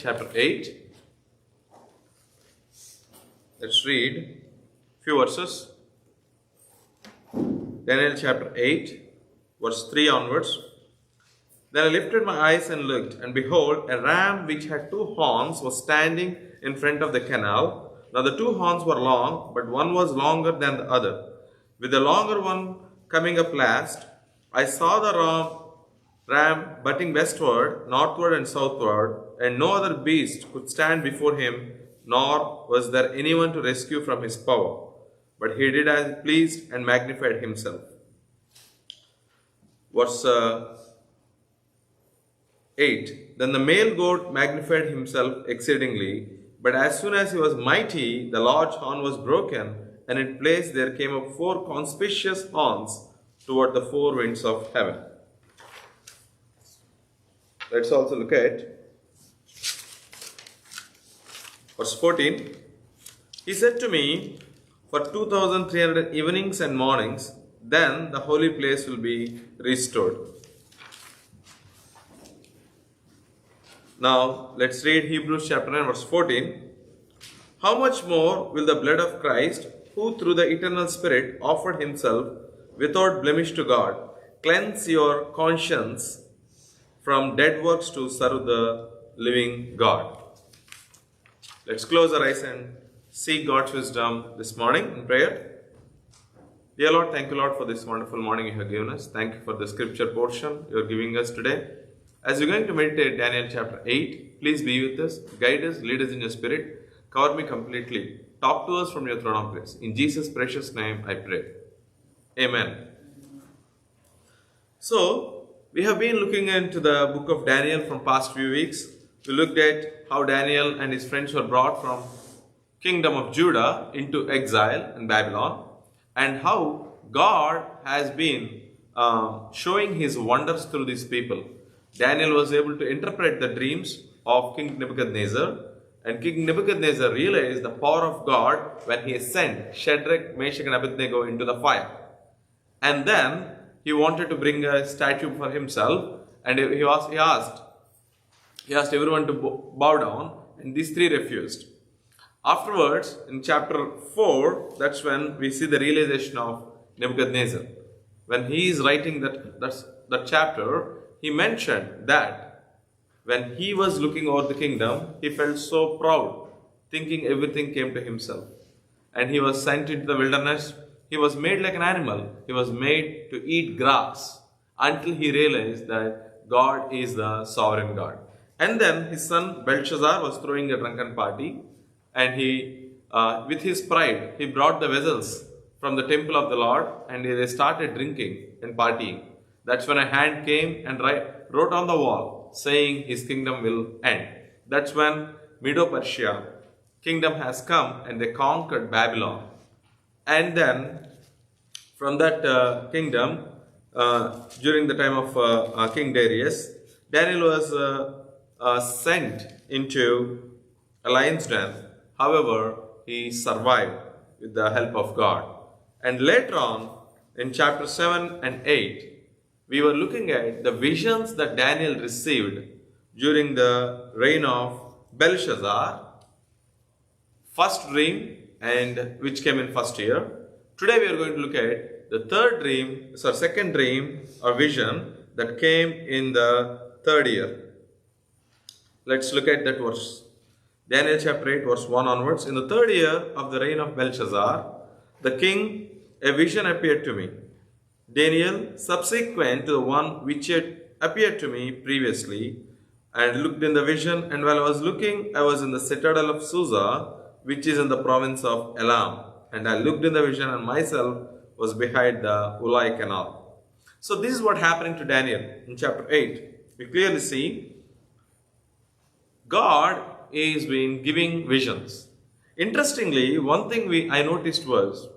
chapter 8. Let's read few verses. Daniel chapter 8, verse 3 onwards. Then I lifted my eyes and looked, and behold, a ram which had two horns was standing in front of the canal. Now the two horns were long, but one was longer than the other. With the longer one coming up last, I saw the ram butting westward, northward, and southward, and no other beast could stand before him, nor was there anyone to rescue from his power. But he did as he pleased and magnified himself. Verse 8. Then the male goat magnified himself exceedingly, but as soon as he was mighty, the large horn was broken, and in place there came up four conspicuous horns toward the four winds of heaven. Let's also look at verse 14. He said to me, for 2,300 evenings and mornings, then the holy place will be restored. Now, let's read Hebrews chapter 9, verse 14. How much more will the blood of Christ, who through the eternal Spirit offered himself without blemish to God, cleanse your conscience from dead works to serve the living God? Let's close our eyes and seek God's wisdom this morning in prayer. Dear Lord, thank you, Lord, for this wonderful morning you have given us. Thank you for the scripture portion you are giving us today. As we're going to meditate Daniel chapter 8, please be with us, guide us, lead us in your spirit, cover me completely, talk to us from your throne of grace. In Jesus' precious name I pray. Amen. So, we have been looking into the book of Daniel from past few weeks. We looked at how Daniel and his friends were brought from kingdom of Judah into exile in Babylon, and how God has been showing his wonders through these people. Daniel was able to interpret the dreams of King Nebuchadnezzar, and King Nebuchadnezzar realized the power of God when he sent Shadrach, Meshach and Abednego into the fire. And then he wanted to bring a statue for himself, and he asked everyone to bow down, and these three refused. Afterwards, in chapter 4, that's when we see the realization of Nebuchadnezzar. When he is writing that chapter, he mentioned that when he was looking over the kingdom, he felt so proud, thinking everything came to himself. And he was sent into the wilderness. He was made like an animal. He was made to eat grass until he realized that God is the sovereign God. And then his son Belshazzar was throwing a drunken party, and he, with his pride, he brought the vessels from the temple of the Lord, and they started drinking and partying. That's when a hand came and wrote on the wall saying his kingdom will end. That's when Medo-Persia kingdom has come and they conquered Babylon. And then from that kingdom, during the time of King Darius, Daniel was sent into a lion's den. However, he survived with the help of God. And later on, in chapter 7 and 8, we were looking at the visions that Daniel received during the reign of Belshazzar, first dream, and which came in first year. Today we are going to look at the second dream or vision that came in the third year. Let's look at that verse. Daniel chapter 8, verse 1 onwards. In the third year of the reign of Belshazzar, the king, a vision appeared to me. Daniel, subsequent to the one which had appeared to me previously, and looked in the vision, and while I was looking, I was in the citadel of Susa, which is in the province of Elam. And I looked in the vision, and myself was behind the Ulai canal. So this is what happened to Daniel in chapter 8. We clearly see God is been giving visions. Interestingly, one thing I noticed was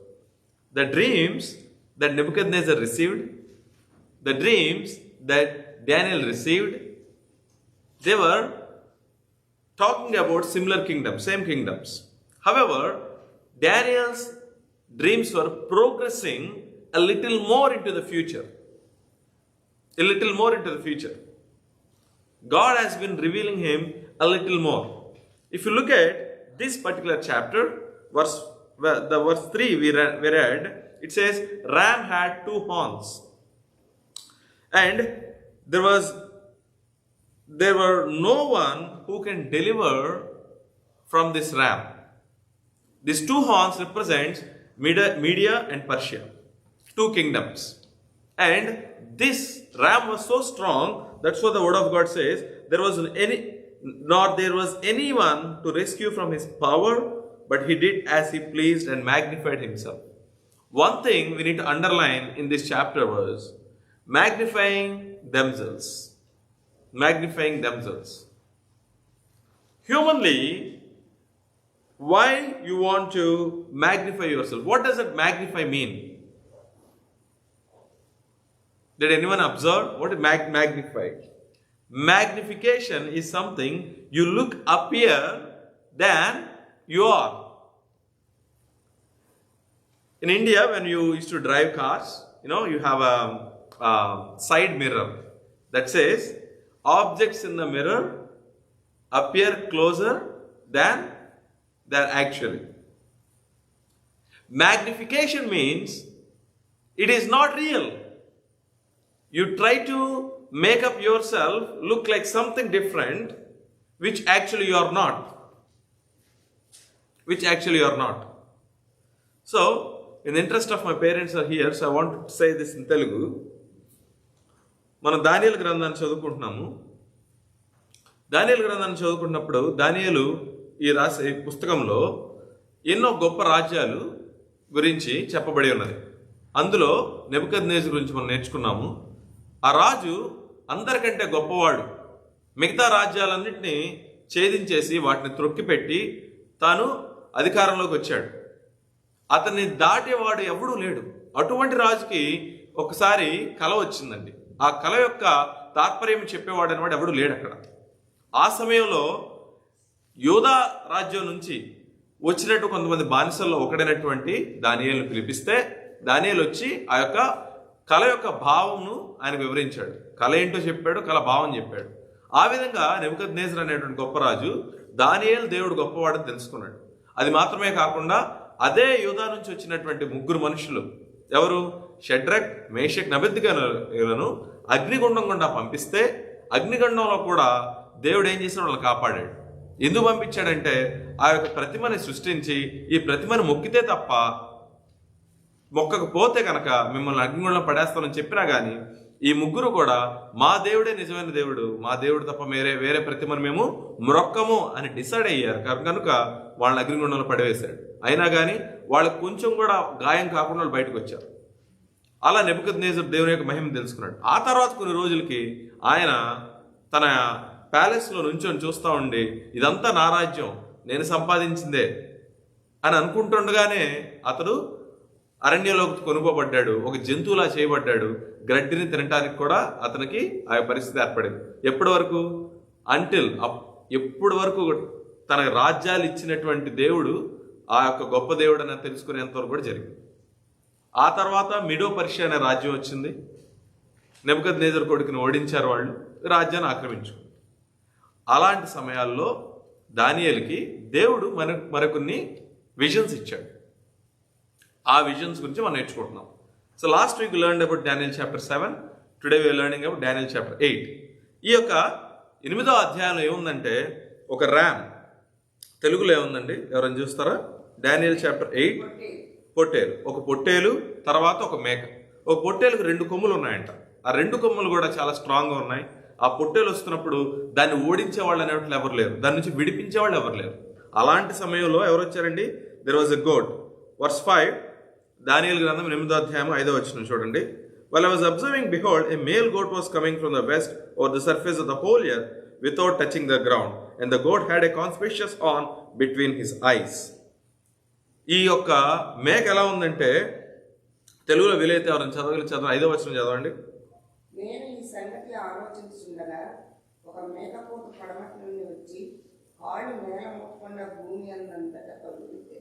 the dreams that Nebuchadnezzar received, the dreams that Daniel received, they were talking about similar kingdoms, same kingdoms. However, Daniel's dreams were progressing a little more into the future. God has been revealing him a little more. If you look at this particular chapter, verse 3 we read, it says, ram had 2 horns. And there were no one who can deliver from this ram. These 2 horns represent Media and Persia, 2 kingdoms. And this ram was so strong, that's what the word of God says, there was anyone to rescue from his power, but he did as he pleased and magnified himself. One thing we need to underline in this chapter was magnifying themselves. Magnifying themselves. Humanly, why you want to magnify yourself? What does that magnify mean? Did anyone observe? What is magnify? Magnification is something you look uppier than you are. In India, when you used to drive cars, you have a side mirror that says, objects in the mirror appear closer than they are actually. Magnification means it is not real. You try to make up yourself look like something different, which actually you are not. So, in the interest of my parents are here, so I want to say this in Telugu. మనం దానియేలు గ్రంథాన్ని చదువుకుంటున్నాము. దానియేలు గ్రంథాన్ని చదువుకున్నప్పుడు దానియేలు ఈ రాసే పుస్తకంలో ఎన్నో గొప్ప రాజ్యాలు గురించి చెప్పబడి ఉన్నది. అందులో నెబుకద్నెజరు గురించి మనం నేర్చుకున్నాము. ఆ రాజు అందరికంటే గొప్పవాడు. మిగతా రాజ్యాలన్నింటినీ ఛేదించేసి వాటిని త్రొక్కిపెట్టి తాను అధికారంలోకి వచ్చాడు. అతన్ని దాటేవాడు ఎవడూ లేడు. అటువంటి రాజుకి ఒకసారి కల వచ్చిందండి. ఆ కల యొక్క తాత్పర్యం చెప్పేవాడు అనేవాడు ఎవడూ లేడు అక్కడ. ఆ సమయంలో యోధా రాజ్యం నుంచి వచ్చినట్టు కొంతమంది బానిసల్లో ఒకడైనటువంటి దానియేలును పిలిపిస్తే దానియేలు వచ్చి ఆ యొక్క కళ యొక్క భావంను ఆయన వివరించాడు. కళ ఏంటో చెప్పాడు, కళ భావం చెప్పాడు. ఆ విధంగా నెబుకద్నెజరు అనేటువంటి గొప్ప రాజు దానియేలు దేవుడు గొప్పవాడని తెలుసుకున్నాడు. అది మాత్రమే కాకుండా అదే యూదా నుంచి వచ్చినటువంటి 3 మనుషులు, ఎవరు? షడ్రక్, మేషక్, అబేద్నెగోలను అగ్నిగుండం గుండా పంపిస్తే అగ్నిగుండంలో కూడా దేవుడు ఏం చేశాడు? వాళ్ళని కాపాడాడు. ఎందుకు పంపించాడంటే ఆ యొక్క ప్రతిమని సృష్టించి ఈ ప్రతిమను మొక్కితే తప్ప, మొక్కకపోతే కనుక మిమ్మల్ని అగ్నిగుండంలో పడేస్తామని చెప్పినా కానీ ఈ 3 కూడా మా దేవుడే నిజమైన దేవుడు, మా దేవుడు తప్ప వేరే ప్రతిమను మేము మొక్కము అని డిసైడ్ అయ్యారు. కనుక వాళ్ళని అగ్నిగుండంలో పడవేశాడు. అయినా కానీ వాళ్ళకు కొంచెం కూడా గాయం కాకుండా వాళ్ళు బయటకు వచ్చారు. అలా నెబుకద్నెజరు దేవుని యొక్క మహిమ తెలుసుకున్నాడు. ఆ తర్వాత కొన్ని రోజులకి ఆయన తన ప్యాలెస్లో నుంచొని చూస్తూ ఉండి, ఇదంతా నా రాజ్యం, నేను సంపాదించిందే అని అనుకుంటుండగానే అతడు అరణ్యంలోకి కొనుక్కోబడ్డాడు. ఒక జంతువులా చేయబడ్డాడు. గడ్డిని తినటానికి కూడా అతనికి ఆ పరిస్థితి ఏర్పడింది. ఎప్పటి వరకు? ఎప్పటి వరకు తన రాజ్యాలు ఇచ్చినటువంటి దేవుడు ఆ యొక్క గొప్ప దేవుడు అని తెలుసుకునేంతవరకు కూడా జరిగింది. ఆ తర్వాత మీడో పర్షియా అనే రాజ్యం వచ్చింది. నెబుకద్నెజరు కొడుకుని ఓడించారు, వాళ్ళు రాజ్యాన్ని ఆక్రమించుకున్నారు. అలాంటి సమయాల్లో దానియేలుకి దేవుడు మరికొన్ని విజన్స్ ఇచ్చాడు. ఆ విజన్స్ గురించి మనం నేర్చుకుంటున్నాం. So last week learn about Daniel chapter 7. Today we're learning about Daniel chapter 8. ఈ యొక్క 8వ అధ్యాయంలో ఏముందంటే ఒక ర్యామ్. తెలుగులో ఏముందండి? ఎవరైనా చూస్తారా? డానియల్ చాప్టర్ 8 పొట్టేలు. ఒక పొట్టేలు, తర్వాత ఒక మేక. ఒక పొట్టేలుకు 2 కొమ్ములు ఉన్నాయంట. ఆ 2 కొమ్ములు కూడా చాలా స్ట్రాంగ్గా ఉన్నాయి. ఆ పొట్టేలు వస్తున్నప్పుడు దాన్ని ఓడించే వాళ్ళు అనేవాళ్ళు ఎవరు లేరు, దాని నుంచి విడిపించే వాళ్ళు ఎవరు లేరు. అలాంటి సమయంలో ఎవరు వచ్చారండి? There was a goat. Verse 5, దానియేలు గ్రంథం 8వ అధ్యాయం 5వ వచనం చూడండి. While I was observing, behold, a male goat was coming from the west over the surface of the whole earth without touching the ground, and the goat had a conspicuous horn between his eyes. ఈ యొక్క మేక ఎలా ఉందంటే, తెలుగులో వీలైతే ఎవరైనా చదవాలి, 5వ వచనం చదవండి. నేను ఈ సంగతి ఆలోచించుండగా ఒక మేకపోతు పడమటి నుండి వచ్చి కాళ్ళు నేల ముట్టకుండా భూమి అందంతటా కదులుతే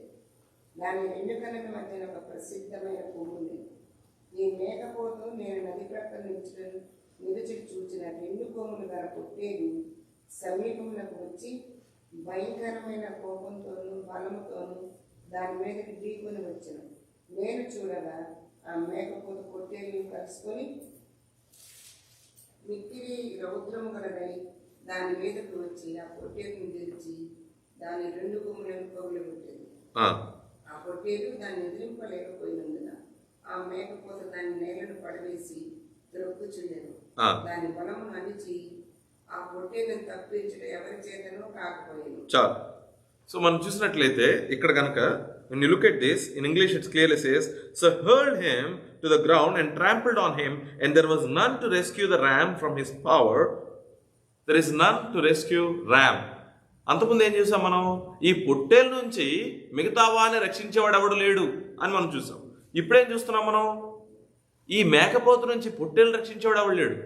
దాని 2 కనుల మధ్యన ఒక ప్రసిద్ధమైన పువ్వుంది. ఈ మేకపోతు నేను నది ప్రక్కన నిలిచి చూచిన 2 కొమ్ములు గల పొట్టేలు సమీపమునకు వచ్చి భయంకరమైన కోపంతోనూ బలముతోనూ దాని మీదకి ఢీకొని వచ్చెను. నేను చూడగా ఆ మేకపోతు పొట్టేలు కలుసుకొని మిక్కిలి రౌద్రము గలదై దాని మీదకు వచ్చి ఆ పొట్టేలుని గెలిచి దాని 2 కొమ్ములను పగులగొట్టేది. ఆ పొట్టేలు దాన్ని ఎదిరింపలేకపోయినందున ఆ మేకపోత దాని నేలను పడవేసి త్రొక్కుచుండెను. దాని బలమును అణిచి ఆ పొట్టేలను తప్పించడం ఎవరి చేతనో కాకపోయింది. చాలు. సో మనం చూసినట్లయితే ఇక్కడ కనుక when you look at this, in English it clearly says, so hurled him to the ground and trampled on him, and there was none to rescue the ram from his power. There is none to rescue ram. అంతకుముందు ఏం చూసాం మనం? ఈ పొట్టేల నుంచి మిగతా వాడిని రక్షించేవాడు ఎవడు లేడు అని మనం చూసాం. ఇప్పుడేం చూస్తున్నాం మనం? ఈ మేకపోతు నుంచి పొట్టేలు రక్షించేవాడు ఎవడు లేడు.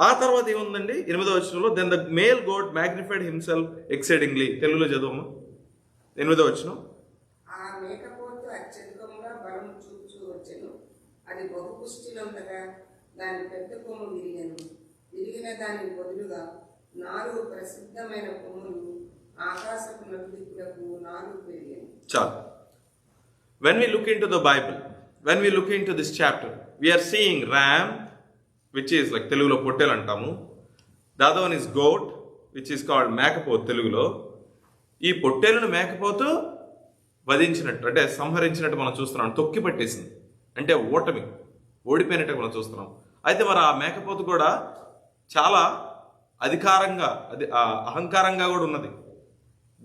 ఆ తర్వాత ఏముందండి? 8వ వచనంలో, then the male goat magnified himself exceedingly. తెలుగులో చదవమ్మా 8వ వచనం. ఆ మేకపోతు అత్యధికంగా బలం చూపుచూ వచ్చెను. అది బహుపుష్టిలంతగా దాని పెద్ద కొమ్ము విరిగెను. విరిగిన దానికి బదులుగా 4 ప్రసిద్ధమైన కొమ్ములు ఆకాశపు నలుదిక్కులకు 4 పెరిగాయి. చాలు. When we look into the Bible, when we look into this chapter, we are seeing ram, which is like తెలుగులో పొట్టేలు అంటాము. The other one is goat, which is called మేకపోతు తెలుగులో. ఈ పొట్టేలను మేకపోతు వధించినట్టు, అంటే సంహరించినట్టు మనం చూస్తున్నాం. తొక్కి పట్టేసింది అంటే ఓడిపోయినట్టు మనం చూస్తున్నాం. అయితే మరి ఆ మేకపోతు కూడా చాలా అహంకారంగా కూడా ఉన్నది.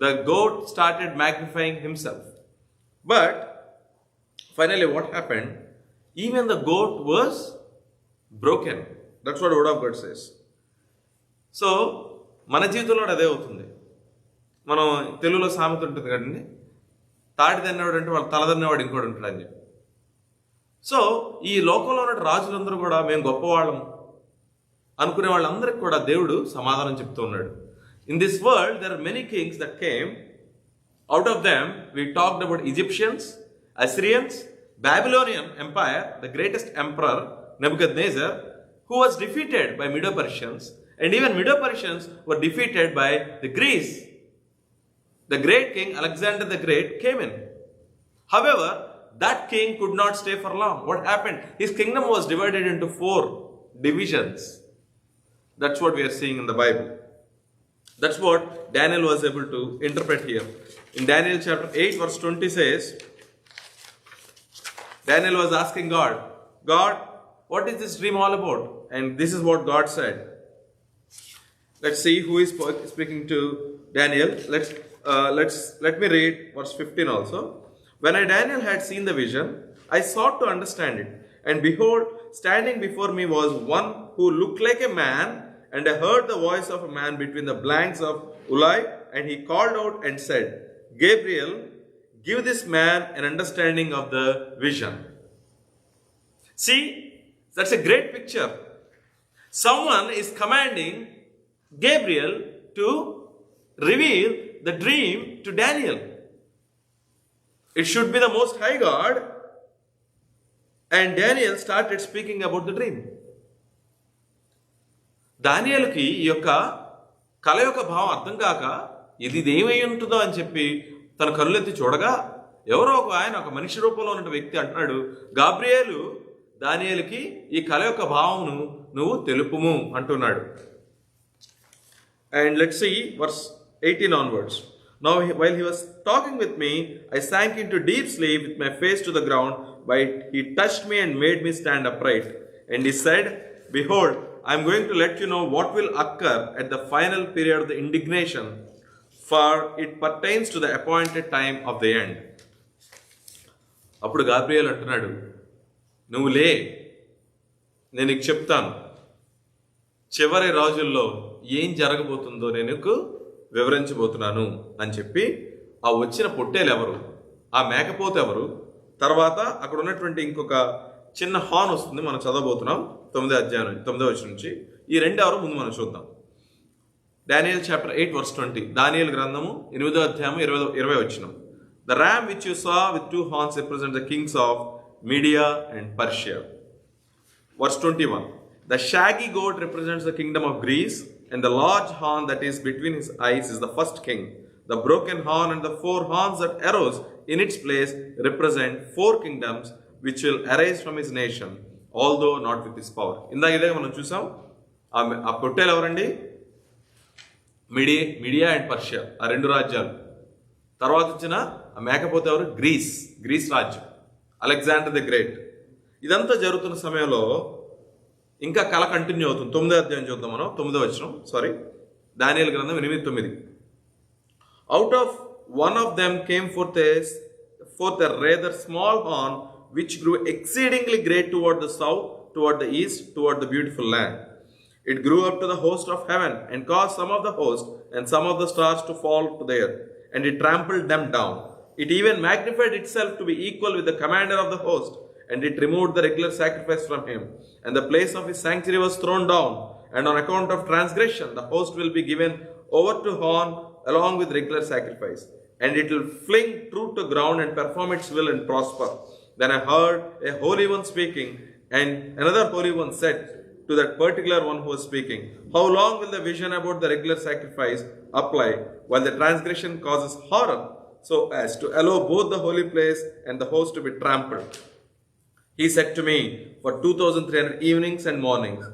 The goat started magnifying himself. But finally what happened? Even the goat was broken. That's what the word of God says. So మన జీవితంలో అదే అవుతుంది. మనం తెలుగులో సామెత ఉంటుంది కదండి, తాటి తిన్నవాడు అంటే వాళ్ళు తలదన్నవాడు ఇంకోటి ఉంటాడు అని చెప్పి. సో ఈ లోకంలో ఉన్న రాజులందరూ కూడా మేము గొప్పవాళ్ళం అనుకునే వాళ్ళందరికీ కూడా దేవుడు సమాధానం చెప్తూ ఉన్నాడు. In this world there are many kings that came. Out of them we talked about Egyptians, Assyrians, Babylonian Empire, the greatest emperor Nebuchadnezzar, who was defeated by Medo-Persians, and even Medo-Persians were defeated by the Greece. The great king Alexander the Great came in. However, that king could not stay for long. What happened? His kingdom was divided into 4 divisions. That's what we are seeing in the Bible. That's what Daniel was able to interpret here. In Daniel chapter 8 verse 20 says, Daniel was asking God, what is this dream all about? And this is what God said. Let's see who is speaking to Daniel. Let me read verse 15 also. When Daniel had seen the vision, I sought to understand it. And behold, standing before me was one who looked like a man, and I heard the voice of a man between the blanks of Ulai, and he called out and said, Gabriel, give this man an understanding of the vision. See, that's a great picture. Someone is commanding Gabriel to reveal the dream to Daniel. It should be the Most High God. And Daniel started speaking about the dream. దానియేలుకి ఈ యొక్క కళ యొక్క భావం అర్థం కాక ఇది ఏమై ఉంటుందో అని చెప్పి తన కళ్ళెత్తి చూడగా ఎవరో ఒక మనిషి రూపంలో ఉన్న వ్యక్తి అంటున్నాడు, గాబ్రియేలు దానియేలుకి ఈ కళ యొక్క భావమును నువ్వు తెలుపుము అంటున్నాడు. And let's see verse 18 onwards. Now while he was talking with me, I sank into deep sleep with my face to the ground, but he touched me and made me stand upright. And he said, Behold, I am going to let you know what will occur at the final period of the indignation, for it pertains to the appointed time of the end. అప్పుడు గాబ్రియేలు అంటున్నాడు, నువ్వు లే, నేను నీకు చెప్తాను, చివరి రోజుల్లో ఏం జరగబోతుందో నేను నీకు వివరించబోతున్నాను అని చెప్పి ఆ వచ్చిన పొట్టేలు ఎవరు, ఆ మేకపోతు ఎవరు, తర్వాత అక్కడ ఉన్నటువంటి ఇంకొక చిన్న హార్న్ వస్తుంది, మనం చదవబోతున్నాం 9వ వచనం నుంచి. ఈ 2 ఎవరు ముందు మనం చూద్దాం. Daniel chapter 8 verse 20. దానియేలు గ్రంథము 8వ అధ్యాయం 20వ వచనం. The ram which you saw with 2 horns represents the kings of Media and Persia. Verse 21. The shaggy goat represents the kingdom of Greece. and the large horn that is between his eyes is the first king. The broken horn and the 4 horns that arose in its place represent 4 kingdoms which will arise from his nation, although not with his power. ఇందాక ఇదే మనం చూసాం. ఆ పొట్టేలు ఎవరండి? Media and Persia, ఆ 2 రాజ్యాలు. తర్వాత వచ్చిన ఆ మేకపోతే ఎవరు? గ్రీస్ రాజ్యం, అలెగ్జాండర్ ది గ్రేట్. ఇదంతా జరుగుతున్న సమయంలో ఇంకా కళ కంటిన్యూ అవుతుంది. 9వ అధ్యాయం చూద్దాం మనం. 9వ వచనం, దానియేలు గ్రంథం 8:9. Out of one of them came forth a rather small horn, which grew exceedingly great toward the south, toward the east, toward the beautiful land. It grew up to the host of heaven, and caused some of the host and some of the stars to fall to the earth, and it trampled them down. It even magnified itself to be equal with the commander of the host, and it removed the regular sacrifice from him, and the place of his sanctuary was thrown down, and on account of transgression the host will be given over to horn along with regular sacrifice, and it will fling true to ground and perform its will and prosper. Then I heard a holy one speaking, and another holy one said to that particular one who was speaking, how long will the vision about the regular sacrifice apply, while the transgression causes horror, so as to allow both the holy place and the host to be trampled? He said to me, for 2,300 evenings and mornings,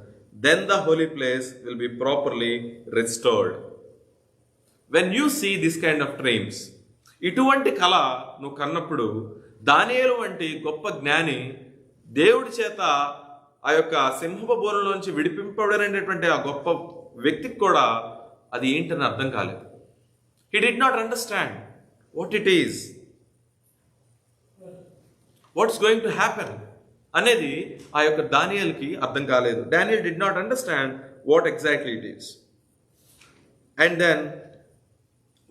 then the holy place will be properly restored. When you see this kind of dreams, ఇటువంటి కళ నువ్వు కన్నప్పుడు దానియేలు వంటి గొప్ప జ్ఞాని దేవుడి చేత ఆ యొక్క సింహపు బోనులోంచి విడిపింపబడినటువంటి ఆ గొప్ప వ్యక్తికి కూడా అది ఏంటని అర్థం కాలేదు. He did not understand what it is, what's going to happen అనేది ఆ యొక్క దానియేలుకి అర్థం కాలేదు. Daniel did not understand what exactly it is. And then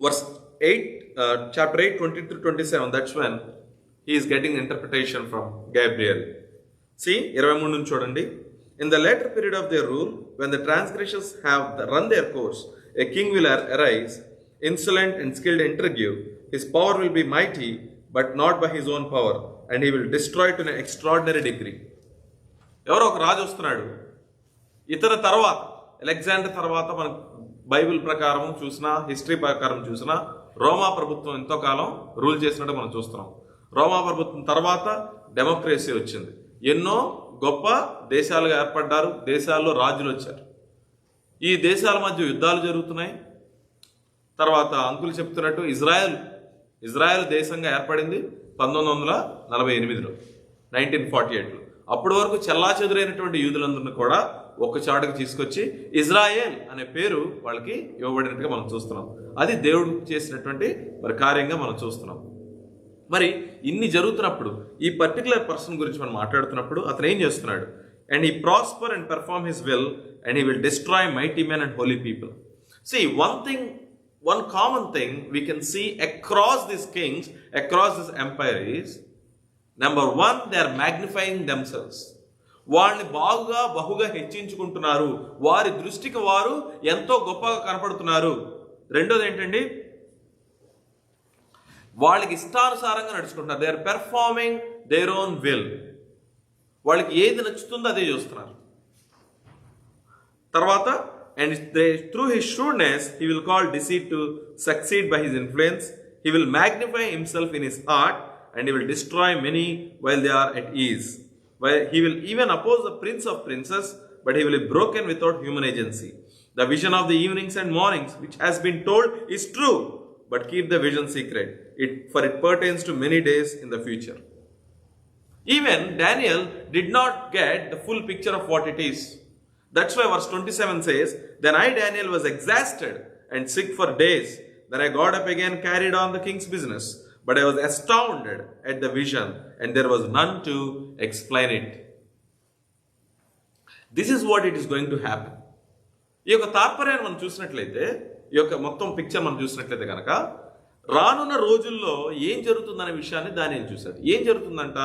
verse 8, chapter 8, 20-27, that's when he is getting interpretation from Gabriel. See, 23 నుంచి చూడండి. In the later period of their rule, when the transgressors have run their course, a king will arise, insolent and skilled in intrigue. His power will be mighty, but not by his own power, and he will destroy to an extraordinary degree. ఎవరో ఒక రాజు వస్తున్నాడు. ఇతర తర్వాత, Alexander తర్వాత మన Bible ప్రకారం చూసినా, history ప్రకారం చూసినా, రోమా ప్రభుత్వం ఎంతో కాలం రూల్ చేసినట్టు మనం చూస్తున్నాం. రోమా ప్రభుత్వం తర్వాత డెమోక్రసీ వచ్చింది. ఎన్నో గొప్ప దేశాలుగా ఏర్పడ్డారు, దేశాల్లో రాజులు వచ్చారు. ఈ దేశాల మధ్య యుద్ధాలు జరుగుతున్నాయి. తర్వాత అంకులు చెప్తున్నట్టు ఇజ్రాయెల్ దేశంగా ఏర్పడింది 1948లో, 1948లో. అప్పటి వరకు చెల్లాచెదురైనటువంటి యూదులందరినీ కూడా ఒక చాటుకు తీసుకొచ్చి ఇజ్రాయెల్ అనే పేరు వాళ్ళకి ఇవ్వబడినట్టుగా మనం చూస్తున్నాం. అది దేవుడు చేసినటువంటి మరి కార్యంగా మనం చూస్తున్నాం. మరి ఇన్ని జరుగుతున్నప్పుడు ఈ పర్టికులర్ పర్సన్ గురించి మనం మాట్లాడుతున్నప్పుడు అతను ఏం చేస్తున్నాడు? And he prosper and perform his will and he will destroy mighty men and Holi people. one common thing we can see across these kings, across this empire is, number one, they are magnifying themselves. వాళ్ళని బహుగా హెచ్చించుకుంటున్నారు. వారి దృష్టికి వారు ఎంతో గొప్పగా కనపడుతున్నారు. రెండోది ఏంటండి? వాళ్ళకి ఇష్టానుసారంగా నడుచుకుంటున్నారు. They are performing their own will. వాళ్ళకి ఏది నచ్చుతుందో అదే చూస్తున్నారు. తర్వాత, and through his shrewdness he will call deceit to succeed by his influence. He will magnify himself in his heart, and he will destroy many while they are at ease. While he will even oppose the prince of princes, but he will be broken without human agency. The vision of the evenings and mornings which has been told is true, but keep the vision secret, for it pertains to many days in the future. Even Daniel did not get the full picture of what it is. That's why verse 27 says, then I, Daniel, was exhausted and sick for days. Then I got up again, carried on the king's business. But I was astounded at the vision, and there was none to explain it. This is what it is going to happen. ఈ యొక్క తాత్పర్యాన్ని మనం చూసినట్లయితే, ఈ యొక్క మొత్తం picture మనం చూసినట్లయితే కనుక, రానున్న రోజుల్లో ఏం జరుగుతుందనే విషయాన్ని దానియేలు చూశాడు. ఏం జరుగుతుందంట?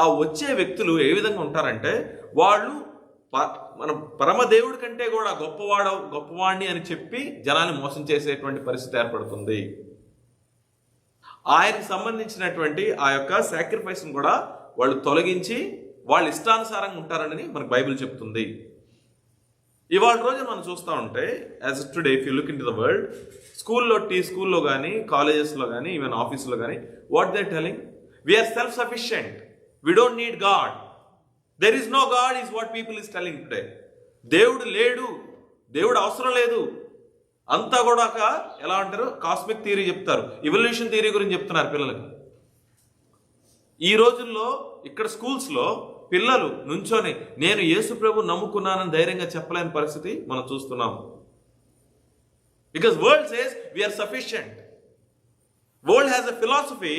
ఆ వచ్చే వ్యక్తులు ఏ విధంగా ఉంటారంటే, వాళ్ళు మన పరమదేవుడి కంటే కూడా గొప్పవాణ్ణి అని చెప్పి జనాన్ని మోసం చేసేటువంటి పరిస్థితి ఏర్పడుతుంది. ఆయనకు సంబంధించినటువంటి ఆ యొక్క సాక్రిఫైస్ని కూడా వాళ్ళు తొలగించి వాళ్ళ ఇష్టానుసారంగా ఉంటారని మనకు బైబిల్ చెప్తుంది. ఇవాళ రోజు మనం చూస్తూ ఉంటే as today if you look into the world, స్కూల్లో కానీ కాలేజెస్లో కానీ ఈవెన్ ఆఫీసులో కానీ what they telling, we're self sufficient, we don't need God, there is no God is what people is telling today. దేవుడు లేడు, దేవుడు అవసరం లేదు, అంతా కూడా ఎలా అంటారు, కాస్మిక్ థియరీ చెప్తారు, ఇవల్యూషన్ థియరీ గురించి చెప్తున్నారు పిల్లలకి. ఈ రోజుల్లో ఇక్కడ స్కూల్స్లో పిల్లలు నుంచొని నేను యేసు ప్రభు నమ్ముకున్నానని ధైర్యంగా చెప్పలేని పరిస్థితి మనం చూస్తున్నాం. Because world says we're sufficient. World has a philosophy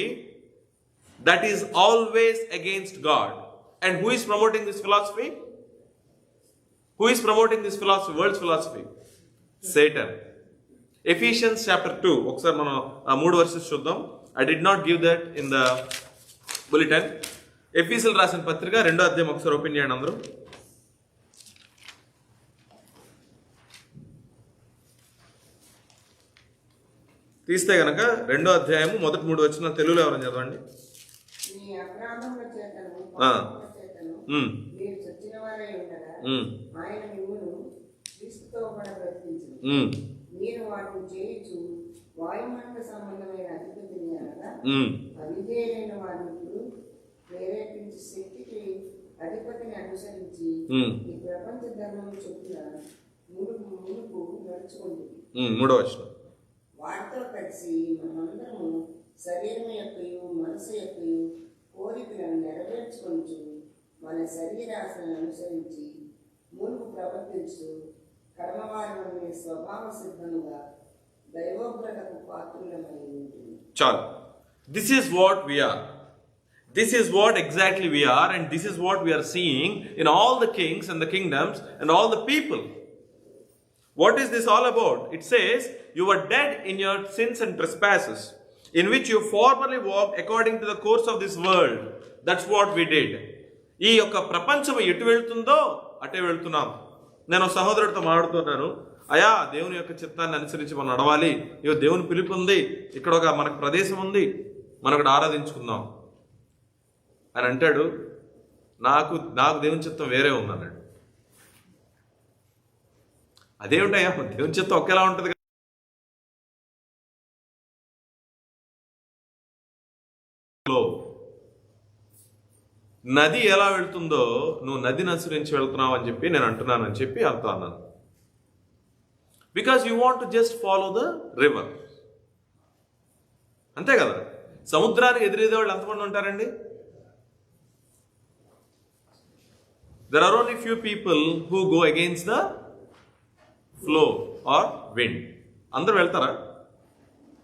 that is always against God. And who is promoting this philosophy? Who is promoting this philosophy, world's philosophy? Satan. Ephesians chapter 2. ఒకసారి మనం ఆ 3 వర్సెస్ చూద్దాం. I did not give that in the bulletin. ఎఫీసీయులకు రాసిన పత్రిక 2వ అధ్యాయం ఒకసారి open చేయండి అందరూ. తీస్తే గనక 2వ అధ్యాయము మొదటి 3 వచనాలు తెలుగులో ఎవరైనా చదవండి. మీ అపరాధముల చేతను పాపముల చేతను మీరు చచ్చిన వారై ఉండగా ఆయన మిమ్మును క్రీస్తుతో కూడా బ్రతికించును. మీరు వాటిని చేయించు వాయుమండల సంబంధమైన అధిపతిని అనగా అవిధేయులైన వారిని ప్రేరేపించి శక్తికి అధిపతిని అనుసరించి ఈ ప్రపంచ ధర్మం చొప్పున మునుపు నడుచుకుంది. 3వ వచనం. వాటితో కలిసి మనమందరము శరీరం యొక్కయు మనసు యొక్కయు కోరికలను నెరవేర్చుకొంచు మన శరీరాశను అనుసరించి మునుపు ప్రవర్తించు కర్మవారి స్వభావ సిద్ధంగా దైవోగ్రతకు పాత్రులమై ఉంటుంది. చాలు. This is what we're. This is what exactly we are, and this is what we are seeing in all the kings and the kingdoms and all the people. What is this all about? It says, you were dead in your sins and trespasses, in which you formerly walked according to the course of this world. That's what we did. ఈ యొక్క ప్రపంచం ఎటు వెళ్తుందో అటే వెళ్తున్నాం. నేను సహోదరుడితో మాట్లాడుతున్నాను, అయా దేవుని యొక్క చిత్తాన్ని అనుసరించి మనం నడవాలి, ఇక దేవుని పిలుపు ఉంది, ఇక్కడ ఒక మనకు ప్రదేశం ఉంది, మనం ఇక్కడ ఆరాధించుకుందాం అని అంటాడు. నాకు దేవుని చిత్తం వేరే ఉంది అన్నాడు. అదేమిటయ్యా, దేవుని చిత్తం ఒకేలా ఉంటుంది కదా. నది ఎలా వెళ్తుందో నువ్వు నదిని అనుసరించి వెళ్తున్నావు అని చెప్పి నేను అంటున్నాను అని చెప్పి అంటూ అన్నాను. Because you want to just follow the river, అంతే కదా. సముద్రానికి ఎదురేదే వాళ్ళు ఎంతమంది ఉంటారండి? There are only few people who go against the flow or wind. అందరూ వెళ్తారా?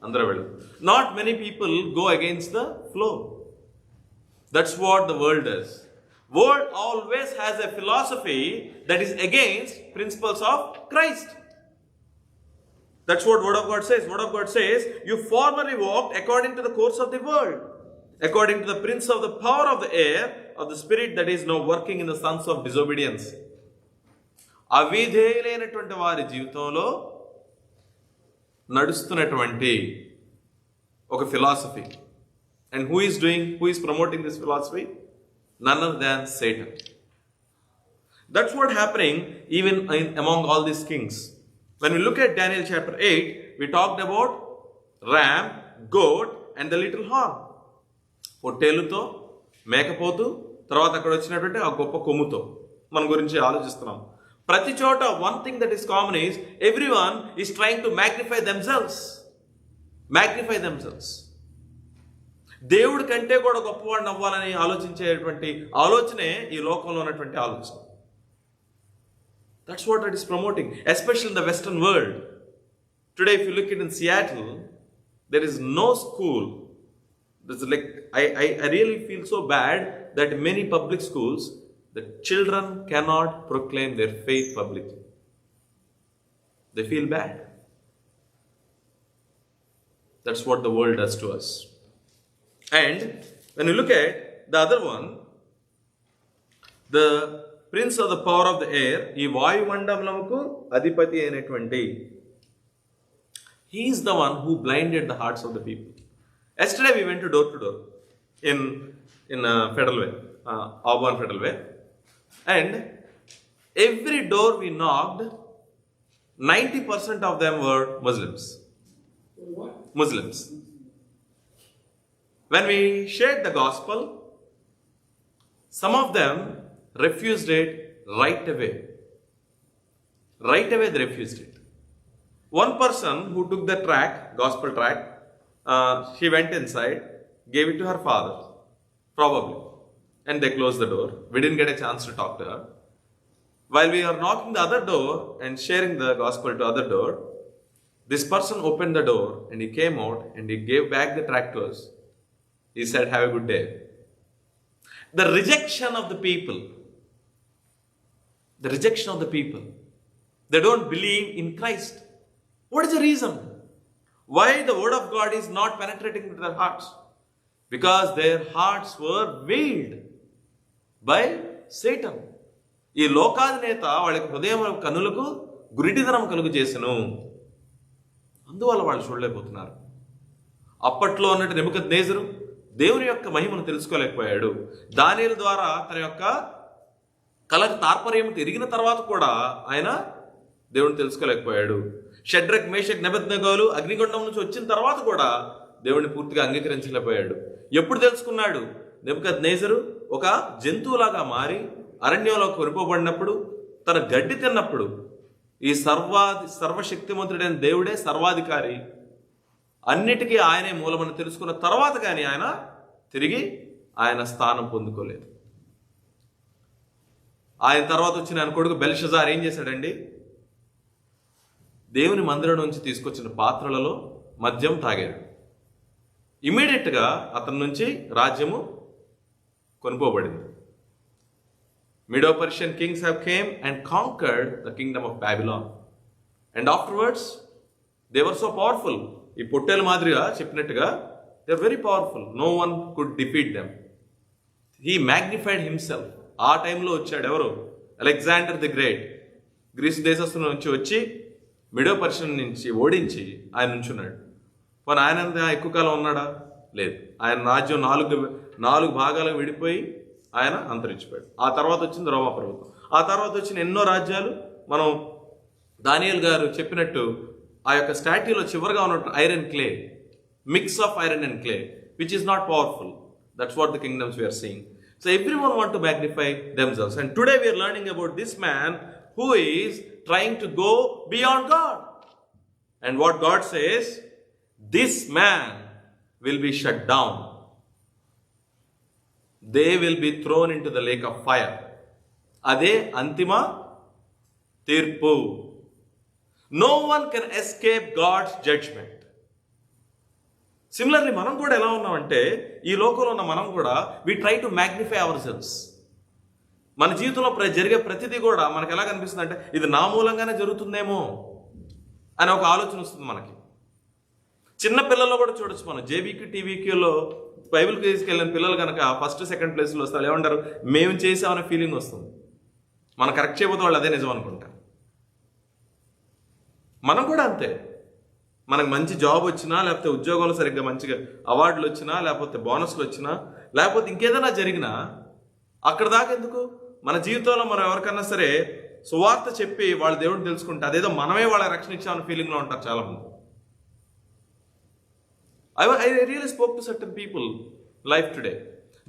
అందరూ వెళ్తారు. Not many people go against the flow. That's what the world does. World always has a philosophy that is against principles of Christ. That's what Word of God says. Word of God says, you formerly walked according to the course of the world, according to the prince of the power of the air, of the spirit that is now working in the sons of disobedience. అవిధేయులైనటువంటి వారి జీవితంలో నడుస్తున్నటువంటి ఒక philosophy. And who is promoting this philosophy? None other than Satan. That's what happening even among all these kings. When we look at Daniel chapter 8, we talked about ram, goat and the little horn. పొట్టేలుతో, మేకపోతు, తర్వాత అక్కడ వచ్చినటువంటి ఆ గొప్ప కొమ్ముతో మన గురించి ఆలోచిస్తున్నాం. ప్రతి చోట one thing that is common is everyone is trying to magnify themselves. దేవుడి కంటే కూడా గొప్పవాడిని అవ్వాలని ఆలోచించేటువంటి ఆలోచనే ఈ లోకంలో ఉన్నటువంటి ఆలోచన. That's what it is promoting, especially in the western world. Today if you look it in Seattle, there is no school. I really feel so bad that many public schools, the children cannot proclaim their faith publicly. They feel bad. That's what the world does to us. And when you look at the other one, the prince of the power of the air, ఈ వాయుమండలముకు అధిపతి అయినటువంటి, he is the one who blinded the hearts of the people. Yesterday we went to door in Federal Way, Auburn Federal Way, and Every door we knocked, 90% of them were Muslims. Muslims. When we shared the gospel, some of them refused it right away. Right away they refused it. One person who took the gospel tract, she went inside, gave it to her father, probably, and they closed the door. We didn't get a chance to talk to her. While we are knocking the other door and sharing the gospel to other door, this person opened the door and he came out and he gave back the tract to us. He said, "Have a good day." The rejection of the people. The rejection of the people. They don't believe in Christ. What is the reason? Why the word of God is not penetrating into their hearts? Because their hearts were veiled by Satan. ఈ లోకాధినేత వాళ్ళకి హృదయం కన్నులకు గురిటిదనం కలుగు చేసెను. అందువల్ల వాళ్ళు చూడలేకపోతున్నారు. అప్పట్లో ఉన్నట్టు నెబుకద్నెజరు దేవుని యొక్క మహిమను తెలుసుకోలేకపోయాడు. దానియేలు ద్వారా తన యొక్క కళకు తాత్పర్యం ఎరిగిన తర్వాత కూడా ఆయన దేవుని తెలుసుకోలేకపోయాడు. షడ్రక్ మేషక్ నెబద్నెగోలు అగ్నిగుండం నుంచి వచ్చిన తర్వాత కూడా దేవుడిని పూర్తిగా అంగీకరించలేకపోయాడు. ఎప్పుడు తెలుసుకున్నాడు? నెబుకద్నెజరు ఒక జంతువులాగా మారి అరణ్యంలో కొనిపోబడినప్పుడు, తన గడ్డి తిన్నప్పుడు, ఈ సర్వశక్తిమంతుడైన దేవుడే సర్వాధికారి, అన్నిటికీ ఆయనే మూలమని తెలుసుకున్న తర్వాత కానీ ఆయన తిరిగి ఆయన స్థానం పొందుకోలేదు. ఆయన తర్వాత వచ్చిన ఆయన కొడుకు బెల్షజార్ ఏం చేశాడండి? దేవుని మందిరం నుంచి తీసుకొచ్చిన పాత్రలలో మద్యం తాగాడు. ఇమీడియట్గా అతని నుంచి రాజ్యము కొనుకోబడింది. Medo-Persian kings have came and conquered the kingdom of Babylon. And afterwards, they were so powerful. ఈ పొట్టేల మాదిరిగా చెప్పినట్టుగా they are very powerful. No one could defeat them. He magnified himself. ఆ టైంలో వచ్చాడు ఎవరు? Alexander the great. గ్రీసు దేశస్థు నుంచి వచ్చి మెడో-పర్షియన్ నుంచి ఓడించి ఆయన నుంచున్నాడు. పోనీ ఆయన ఎక్కువ కాలం ఉన్నాడా? లేదు. ఆయన రాజ్యం నాలుగు భాగాలకు విడిపోయి ఆయన అంతరించిపోయాడు. ఆ తర్వాత వచ్చింది రోమా ప్రభుత్వం. ఆ తర్వాత వచ్చిన ఎన్నో రాజ్యాలు. మనం దానియేలు గారు చెప్పినట్టు ఆ యొక్క స్టాట్యూలో చివరిగా ఉన్నట్టు iron clay, mix of iron and clay, which is not powerful. That's what the kingdoms we're seeing. So everyone want to magnify themselves. And today we are learning about this man who is trying to go beyond God. And what God says, this man will be shut down. They will be thrown into the lake of fire. Ade antima tirpu. No one can escape God's judgment. Similarly మనం కూడా ఎలా ఉన్నామంటే, ఈ లోకంలో ఉన్న మనం కూడా we try to magnify our selves. మన జీవితంలో జరిగే ప్రతిదీ కూడా మనకు ఎలా కనిపిస్తుంది అంటే, ఇది నా మూలంగానే జరుగుతుందేమో అని ఒక ఆలోచన వస్తుంది మనకి. చిన్న పిల్లల్లో కూడా చూడొచ్చు. మనం జేబీక్యూ టీవీక్యూలో బైబిల్ తీసుకెళ్ళిన పిల్లలు కనుక ఫస్ట్ సెకండ్ ప్లేస్లో వస్తారు. ఏమంటారు? మేము చేసామనే ఫీలింగ్ వస్తుంది. మనం కరెక్ట్ చేయబోతే వాళ్ళు అదే నిజం అనుకుంటారు. మనం కూడా అంతే. మనకు మంచి జాబ్ వచ్చినా, లేకపోతే ఉద్యోగాలు సరిగ్గా మంచిగా అవార్డులు వచ్చినా, లేకపోతే బోనస్లు వచ్చినా, లేకపోతే ఇంకేదైనా జరిగినా అక్కడ దాకా ఎందుకు? మన జీవితంలో మనం ఎవరికన్నా సరే సువార్త చెప్పి వాళ్ళ దేవుడిని తెలుసుకుంటే అదేదో మనమే వాళ్ళ రక్షణ ఇచ్చామన్న ఫీలింగ్లో ఉంటారు చాలామంది. I really spoke to certain people life today.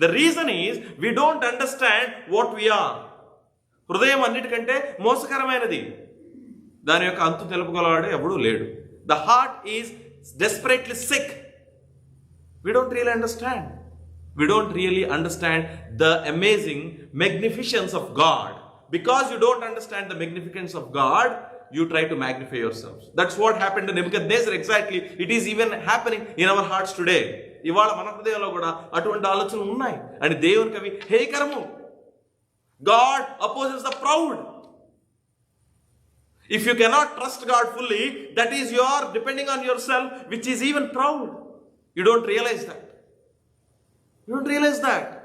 The reason is we don't understand what we are. హృదయం అన్నిటికంటే మోసకరమైనది. దాని యొక్క అంతు తెలుపుగలవాడే ఎవడూ లేడు. The heart is desperately sick. We don't really understand. We don't really understand the amazing magnificence of God. Because you don't understand the magnificence of God, you try to magnify yourselves. That's what happened to Nebuchadnezzar exactly. It is even happening in our hearts today. ఇవాళ మన హృదయంలో కూడా అటువంటి ఆలోచనలు ఉన్నాయి. అని దేవునికి అవి హేయకరము. God opposes the proud. If you cannot trust God fully, that is you are depending on yourself, which is even proud. You don't realize that. You don't realize that.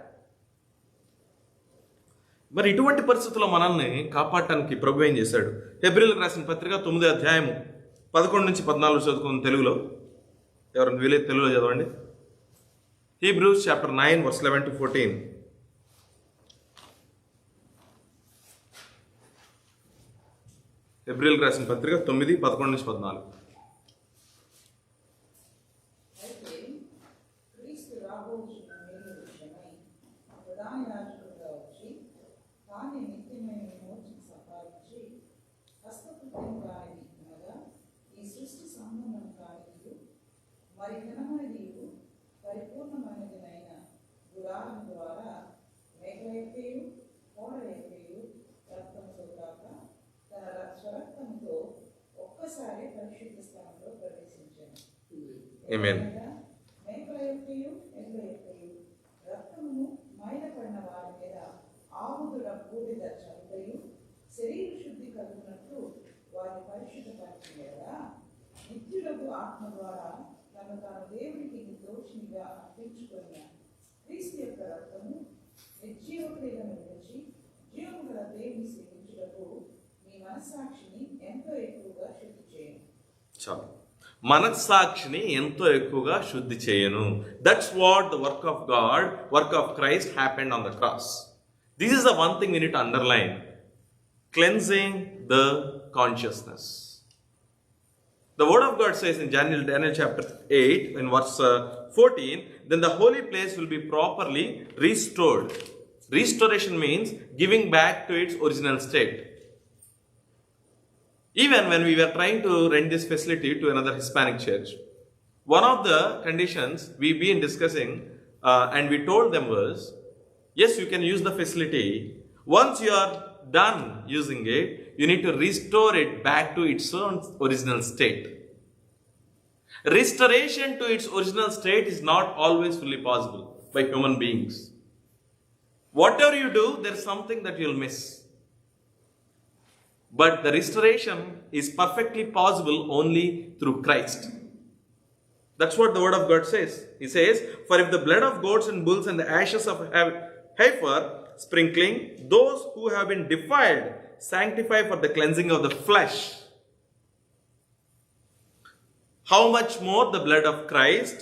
మరి ఇటువంటి పరిస్థితుల్లో మనల్ని కాపాడటానికి ప్రభు ఏం చేశాడు? హెబ్రీయులకు రాసిన పత్రిక 9వ అధ్యాయము 11 నుంచి 14 చదువుకున్న తెలుగులో. ఎవరైనా వీలైతే తెలుగులో చదవండి. Hebrews chapter 9 verse 11 to 14. హెబ్రీయులకు రాసిన పత్రిక 9:11-14. అయితే క్రీస్తు రాబోచున్న మేలు విషయమై ప్రధాన యాజకుడుగా వచ్చి తానే నిత్యమైన విమోచన సంపాదించి హస్తకృత్యం కానిది అనగా ఈ సృష్టి సంబంధం కానిది మరి ఘనమైనది పరిపూర్ణమైనదినైన గుడారం ద్వారా మేఘయొక్కయు కోడయొక్కయు రక్తంతో కాక తన స్వరక్తంతో ఒక్కసారి పరిశుద్ధ స్థానంలో ప్రవేశించాను. ఆమేన్. మేకల యొక్కయు ఎడ్ల యొక్కయు రక్తమును మైలపడిన వారి మీద ఆవుదుల బూడిద చల్లుటయు శరీర శుద్ధి కలుగునట్లు వారిని పరిశుద్ధపరిచిన కదా నిత్యులకు ఆత్మ ద్వారా తను తాను దేవునికి దోషినిగా అర్పించుకున్న క్రీస్తు యొక్క రక్తము నిర్జీవ క్రియలను విడిచి జీవము గల దేవుని సేవించుటకు మీ మనస్సాక్షిని ఎంతో ఎక్కువగా శుద్ధి చేయను. చాలు. మనస్సాక్షిని ఎంతో ఎక్కువగా శుద్ధి చేయను. That's what the work of God, work of Christ happened on the cross. This is the one thing we need to underline. Cleansing the consciousness. The word of God says in Daniel chapter 8 in verse 14, then the holy place will be properly restored. Restoration means giving back to its original state. Even when we were trying to rent this facility to another Hispanic church, one of the conditions we've been discussing and we told them was, yes, you can use the facility. Once you are done using it, you need to restore it back to its own original state. Restoration to its original state is not always fully possible by human beings. Whatever you do, there's something that you'll miss. But the restoration is perfectly possible only through Christ. That's what the word of God says. He says, for if the blood of goats and bulls and the ashes of heifer sprinkling those who have been defiled sanctify for the cleansing of the flesh, how much more the blood of Christ,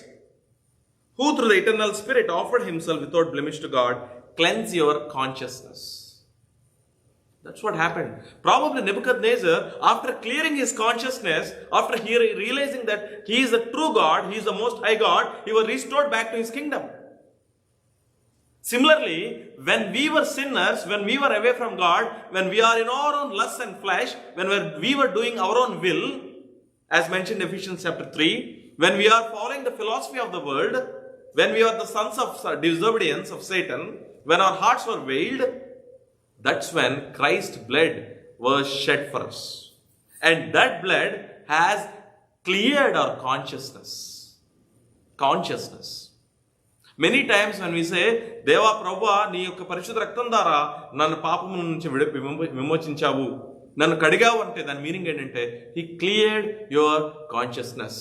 who through the eternal Spirit offered himself without blemish to God, cleanse your consciousness. That's what happened. Probably Nebuchadnezzar, after clearing his consciousness, after realizing that he is the true God, he is the most high God, he was restored back to his kingdom. Similarly, when we were sinners, when we were away from God, when we are in our own lust and flesh, when we were doing our own will, as mentioned in Ephesians chapter 3, when we are following the philosophy of the world, when we are the sons of disobedience of Satan, when our hearts were veiled, that's when Christ's blood was shed for us. And that blood has cleared our consciousness. Many times when we say, Deva Prabhu, నీ యొక్క పరిశుద్ధ రక్తం ద్వారా నన్ను పాపము నుంచి విమోచించావు, నన్ను కడిగావు అంటే దాని మీనింగ్ ఏంటంటే he cleared your consciousness.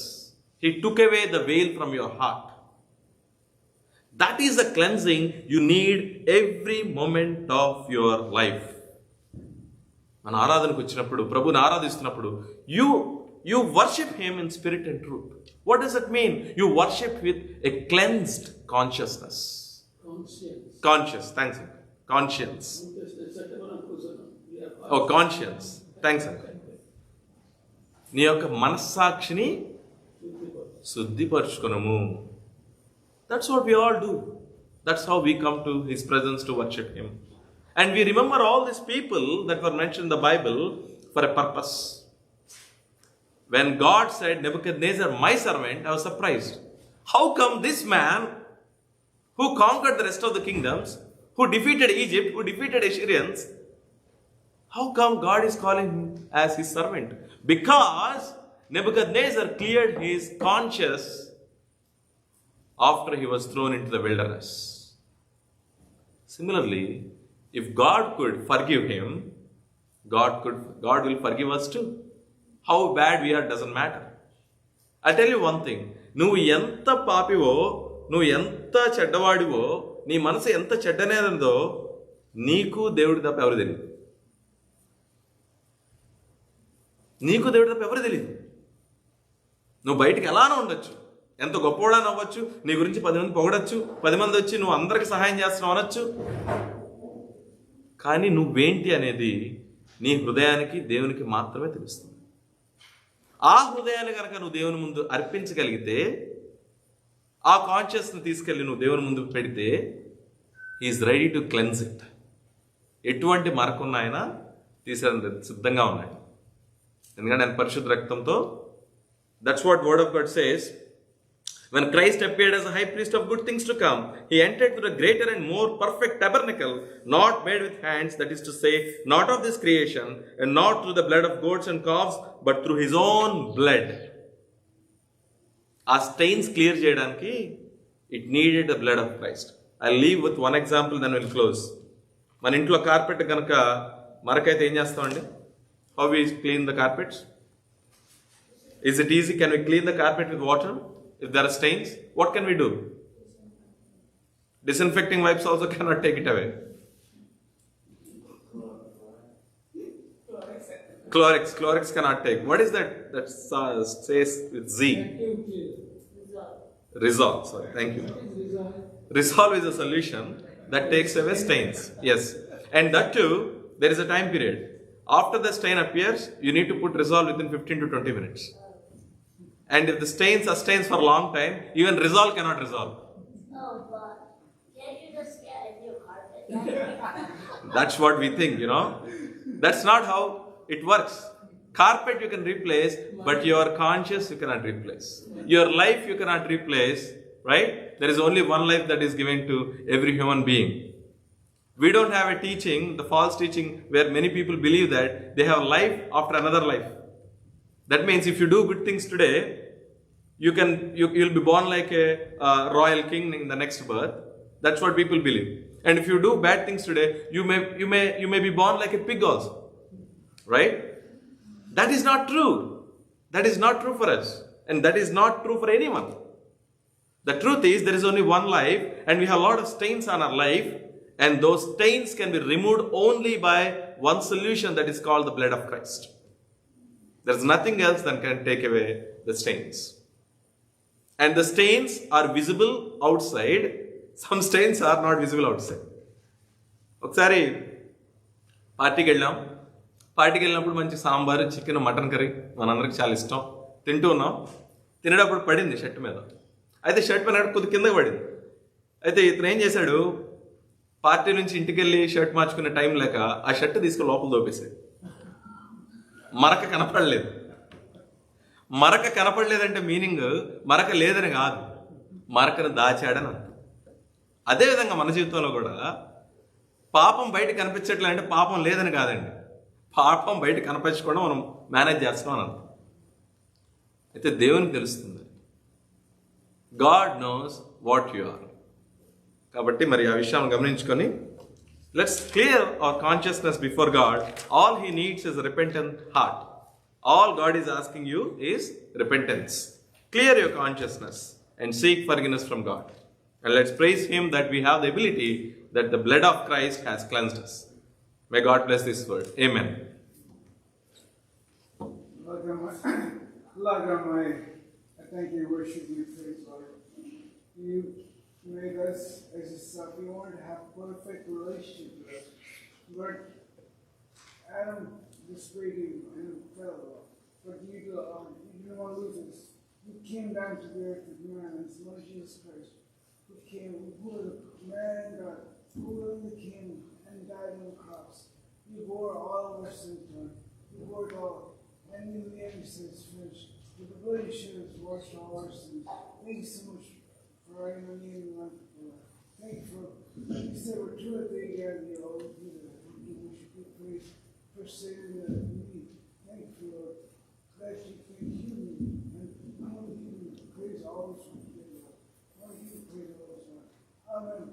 He took away the veil from your heart. That is the cleansing you need every moment of your life. మన ఆరాధనకు వచ్చినప్పుడు, ప్రభుని ఆరాధిస్తున్నప్పుడు you worship him in spirit and truth. What does it mean? You worship with a cleansed consciousness. Conscious. Thanks. Conscience. Oh, conscience. Thanks. నీ యొక్క మనస్సాక్షిని శుద్ధిపరచుకొనుము. That's what we all do. That's how we come to his presence to worship him. And we remember all these people that were mentioned in the Bible for a purpose. When God said, Nebuchadnezzar, my servant, I was surprised. How come this man who conquered the rest of the kingdoms, who defeated Egypt, who defeated Assyrians, how come God is calling him as his servant? Because Nebuchadnezzar cleared his conscience after he was thrown into the wilderness. Similarly, if God could forgive him, God will forgive us too. How bad we are doesn't matter. I'll tell you one thing. నువ్వు ఎంత పాపివో, నువ్వు ఎంత చెడ్డవాడివో, నీ మనసు ఎంత చెడ్డనేదందో నీకు దేవుడి తప్ప ఎవరు తెలియదు. నీకు దేవుడి తప్ప ఎవరు తెలియదు. నువ్వు బయటికి ఎలానో ఉండొచ్చు, ఎంత గొప్పవాడని అవ్వచ్చు, నీ గురించి 10 మంది పొగడచ్చు, 10 మంది వచ్చి నువ్వు అందరికి సహాయం చేస్తున్నావు అనొచ్చు. కానీ నువ్వేంటి అనేది నీ హృదయానికి దేవునికి మాత్రమే తెలుస్తుంది. ఆ హృదయాన్ని కనుక నువ్వు దేవుని ముందు అర్పించగలిగితే, ఆ కాన్షియస్ని తీసుకెళ్ళి నువ్వు దేవుని ముందు పెడితే, is ready to cleanse it. ఎటువంటి మరకున్న ఆయన తీసేయడానికి సిద్ధంగా ఉన్నాడు. ఎందుకంటే ఆయన పరిశుద్ధ రక్తంతో, that's what word of God says. When Christ appeared as a high priest of good things to come, he entered through a greater and more perfect tabernacle, not made with hands, that is to say, not of this creation, and not through the blood of goats and calves, but through his own blood. ఆ stains clear చేయడానికి it needed the blood of Christ. I leave with one example, then will close. మన ఇంట్లో carpet కనుక మరకైతే ఏం చేస్తామండి? How we clean the carpets? Is it easy? Can we clean the carpet with water? If there are stains, what can we do? Disinfecting wipes also cannot take it away. Chlorix cannot take. What is that? That says with Z. Resolve. Sorry, thank you. Resolve is a solution that takes away stains. Yes, and that too, there is a time period. After the stain appears, you need to put Resolve within 15 to 20 minutes. And if the stain sustains for a long time, even Resolve cannot resolve. Oh, but can you just get a new carpet? That's what we think, That's not how it works. Carpet you can replace, but your conscience you cannot replace. Your life you cannot replace, right? There is only one life that is given to every human being. We don't have a teaching, the false teaching, where many people believe that they have life after another life. That means if you do good things today, you'll be born like a royal king in the next birth. That's what people believe. And if you do bad things today, you may be born like a pig also, right? That is not true. That is not true for us, and that is not true for anyone. The truth is there is only one life, and we have a lot of stains on our life, and those stains can be removed only by one solution, that is called the blood of Christ. There's nothing else that can take away the stains. And the stains are visible outside. Some stains are not visible outside. ఒకసారి పార్టీకి వెళ్ళినప్పుడు మంచి sambar, chicken, mutton curry మనందరికి చాలా ఇష్టం. తింటూ ఉన్నాం. తినేటప్పుడు పడింది షర్ట్ మీద. అయితే షర్ట్ పైన కొద్ది కిందకి పడింది. అయితే ఇతను ఏం చేశాడు, పార్టీ నుంచి ఇంటికి వెళ్ళి షర్ట్ మార్చుకునే టైం లేక ఆ షర్ట్ తీసుకుని లోపల దోపేశాడు. మరక కనపడలేదు. మరక కనపడలేదంటే మీనింగ్ మరక లేదని కాదు, మరకను దాచాడని అర్థం. అదేవిధంగా మన జీవితంలో కూడా పాపం బయట కనిపించట్లే అంటే పాపం లేదని కాదండి, పాపం బయట కనిపించకుండా మనం మేనేజ్ చేస్తున్నాం అని అర్థం. అయితే దేవునికి తెలుస్తుంది, God knows what you are. కాబట్టి మరి ఆ విషయాన్ని గమనించుకొని, let's clear our consciousness before God. All he needs is a repentant heart. All God is asking you is repentance. Clear your consciousness and seek forgiveness from God. And let's praise him that we have the ability that the blood of Christ has cleansed us. May God bless this word. Amen. Lord God, I thank you, worship you, praise Lord. You made us as a son. We wanted to have perfect relationship with us. But Adam disobeyed and fell. But you didn't want to lose us. You came down to the earth with man, and it's Lord Jesus Christ, who was a man and God, who really came and died on the cross. You bore all of our sins, Lord. You bore it all. And in the end, he says, finished. With the blood he shed has washed all our sins. Thank you so much for writing on me in the life. Thank you for, you said we're two or three together, you always do that. We should be praised for saving me. Thank you, Lord. That you can heal me. And I want you to praise all those ones together. I want you to praise all those ones. Amen.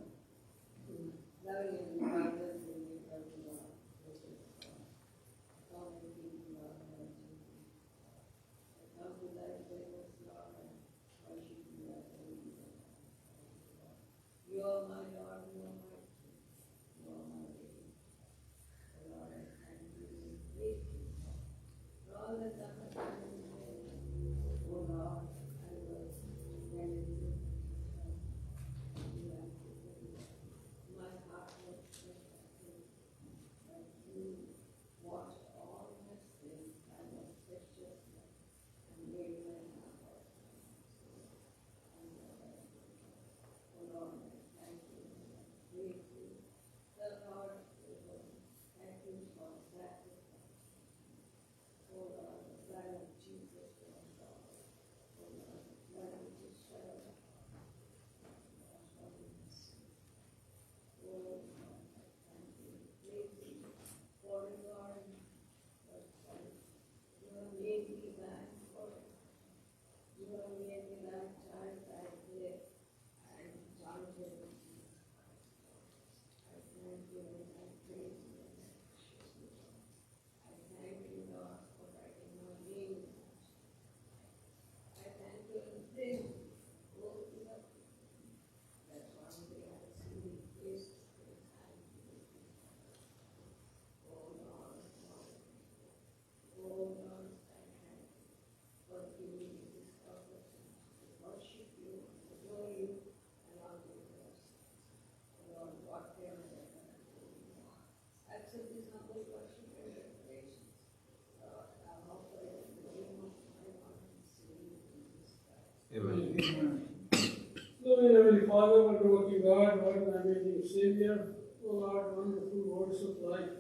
Loving Heavenly Father, wonderful God, what an amazing Savior, O Lord, wonderful words of life,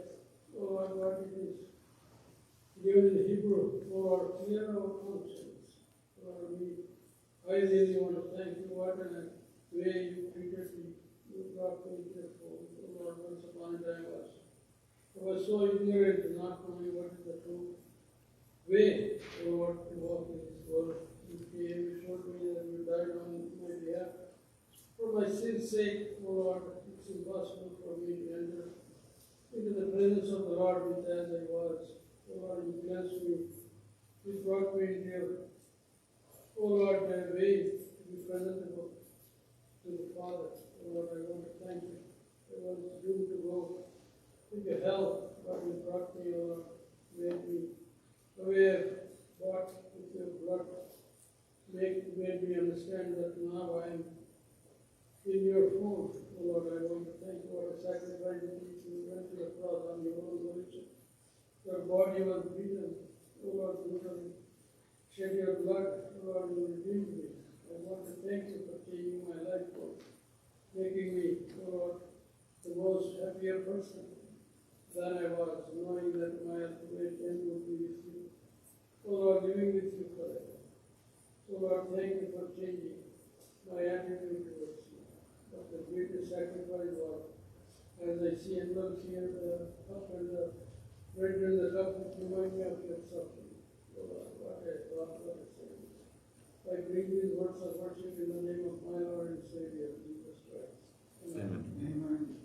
O Lord, what it is given in Hebrew, O Lord, clear our conscience. Lord, I really want to thank you, what a way you treated me. You brought me into the fold. O Lord, once upon a time I was so ignorant, not knowing what is the true way, O Lord, to walk in this world. You came, you showed me that you died on my behalf. For my sin's sake, O Lord, it's impossible for me to enter into the presence of the Lord with as I was. O Lord, you blessed me. You brought me into your, O Lord, my way to be presentable to the Father. O Lord, I want to thank you. I was doomed to go into hell, but you brought me, O Lord, made me aware, bought with your blood, made me understand that now I am in your fold. O Lord, I want to thank you for the sacrifice that you went to the cross on your own volition. Your body was beaten, O Lord, brutally shed your blood, O Lord, you redeemed me. I want to thank you for changing my life, Lord, making me, O Lord, the most happier person than I was, knowing that my ultimate end would be with you. O Lord, living with you forever. O Lord, thank you for changing my attitude towards you. But the greatest sacrifice was, as I see and look here, the cup and the bread and the cup which remind me of your suffering. O Lord, what a thought, what a saying. I bring these words of worship in the name of my Lord and Savior, Jesus Christ. Amen. Amen.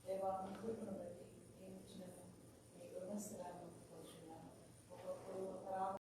దేవా